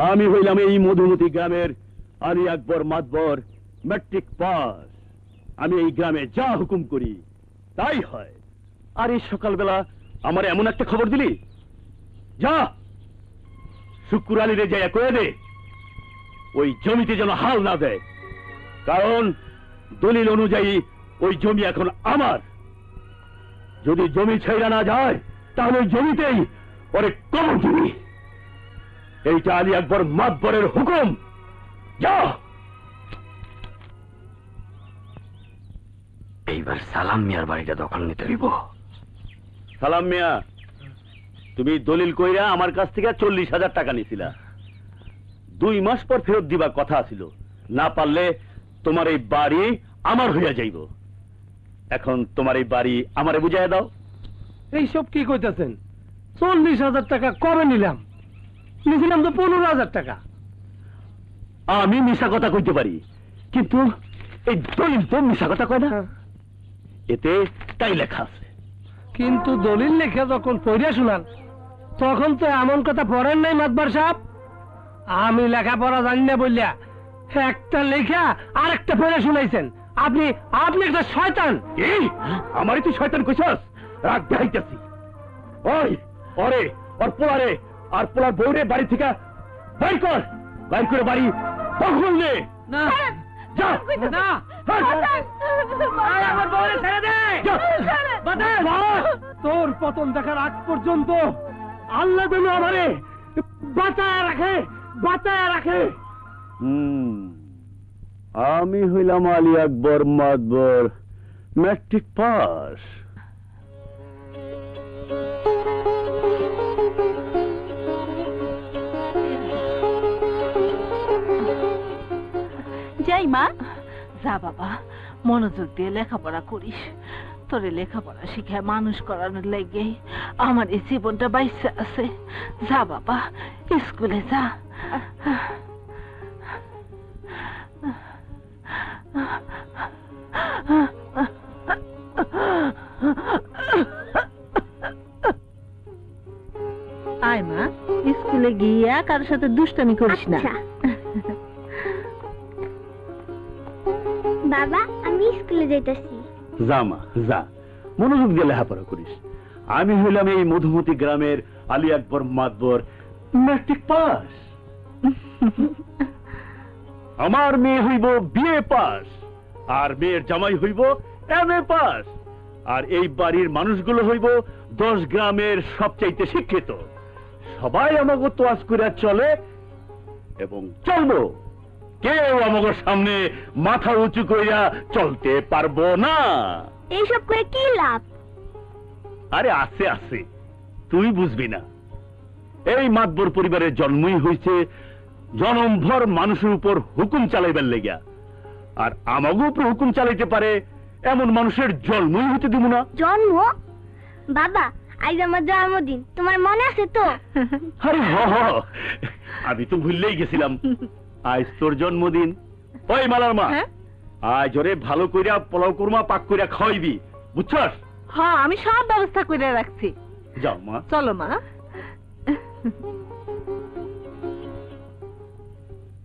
আমি হইলাম এই মধুমতি গ্রামের আলী আকবর মাতবর, ম্যাট্রিক পাস। আমি এই গ্রামে যা হুকুম করি তাই হয়। আর এই সকালবেলা আমার এমন একটা খবর দিলি, যা শুক্র আলীরে যাইয়া কয়ে দে ওই জমিতে যেন হাল না দেয়, কারণ দলিল অনুযায়ী ওই জমি এখন আমার। যদি জমি ছেড়া না যায় তাহলে ওই জমিতেই ওরে কবর দিবি। এইটা আলী আকবর মাতবরের হুকুম, যা। এইবার সালাম মিয়ার বাড়িটা দখল নিতে হইব। সালাম মিয়া, তুমি দলিল কইরা আমার কাছ থেকে 40,000 টাকা নিছিলা। 2 মাস পর ফেরত দিবা কথা ছিল, না পারলে তোমার এই বাড়ি আমার হইয়া যাইব। এখন তোমার এই বাড়ি আমারে বুঝাইয়া দাও। এইসব কি কইতাছেন? 40,000 টাকা কবে নিলাম? নিছিলাম তো 15,000 টাকা। আমি মিশা কথা কইতে পারি, কিন্তু এই দলিল তো মিশা কথা কয় না। এতে তাই লেখা আছে। কিন্তু দলিল লেখা যখন পড়িয়া শুনান তখন তো এমন কথা পড়েন নাই মাতবার সাহেব। আমি লেখাপড়া জানি না বললিয়া একটা লেখা আর একটা পড়ে শুনাইছেন। আপনি আপনি একটা শয়তান। এই আমারই তুই শয়তান কইছস? রাগ দেখাইতেছি। ওই ওরে ওর পোলারে আর পোলার বউরে বাড়ি থেকে বাইর কর, বাইর করে বাড়ি দখল নে। না যা না, আমার বউরে ছেড়ে দে। তোর পতন দেখার আগ পর্যন্ত আল্লাহ যেন আমারে বাঁচায় রাখে, বাঁচায় রাখে। আমি হইলাম আলী আকবর মাতবর, ম্যাট্রিক পাস। যাই মা, যা বাবা, মনোযোগ দিয়ে লেখাপড়া করিস। তোরে লেখাপড়া শিখায় মানুষ করানোর লেগে আমার এই জীবনটা বাইসা আছে। যা বাবা, স্কুলে যা। আয় মা, স্কুলে গিয়া কারোর সাথে দুষ্টামি করিস না। বাবা, আমি স্কুলে যাইতাছি। যা মা যা, মনোযোগ দিয়ে লেখাপড়া করিস। আমি হইলাম এই মধুমতি গ্রামের আলী আকবর মাতবর, ম্যাট্রিক পাস। আমার মেয়ে হইব বিএ পাস, আর মেয়ের জামাই হইব এমএ পাস। আর এই বাড়ির মানুষগুলো হইব 10 গ্রামের সবচাইতে শিক্ষিত। সবাই আমাকে তোয়াজ করে চলে এবং চলবো। কেউ আমাকে সামনে মাথা উঁচু কইরা চলতে পারবো না। এইসব করে কি লাভ? আরে আছে আছে, তুই বুঝবি না। এই মাতবর পরিবারের জন্মই হয়েছে জনমভর মানুষের উপর হুকুম চালাইবার লেগা। আর আমাকে উপর হুকুম চালাইতে পারে এমন মানুষের জন্মই হতে দিব না। জন্ম? বাবা, আজ আমার জন্মদিন, তোমার মনে আছে তো? আরে হ, আমি তো ভুললেই গেছিলাম। আজ তোর জন্মদিন। ওই মালার মা, আজ ওরে ভালো কইরা পোলাও কুরমা পাক কইরা খাওয়াইবি, বুঝছস? হ্যাঁ, আমি সব ব্যবস্থা করে রাখছি। যাও মা। চলো মা।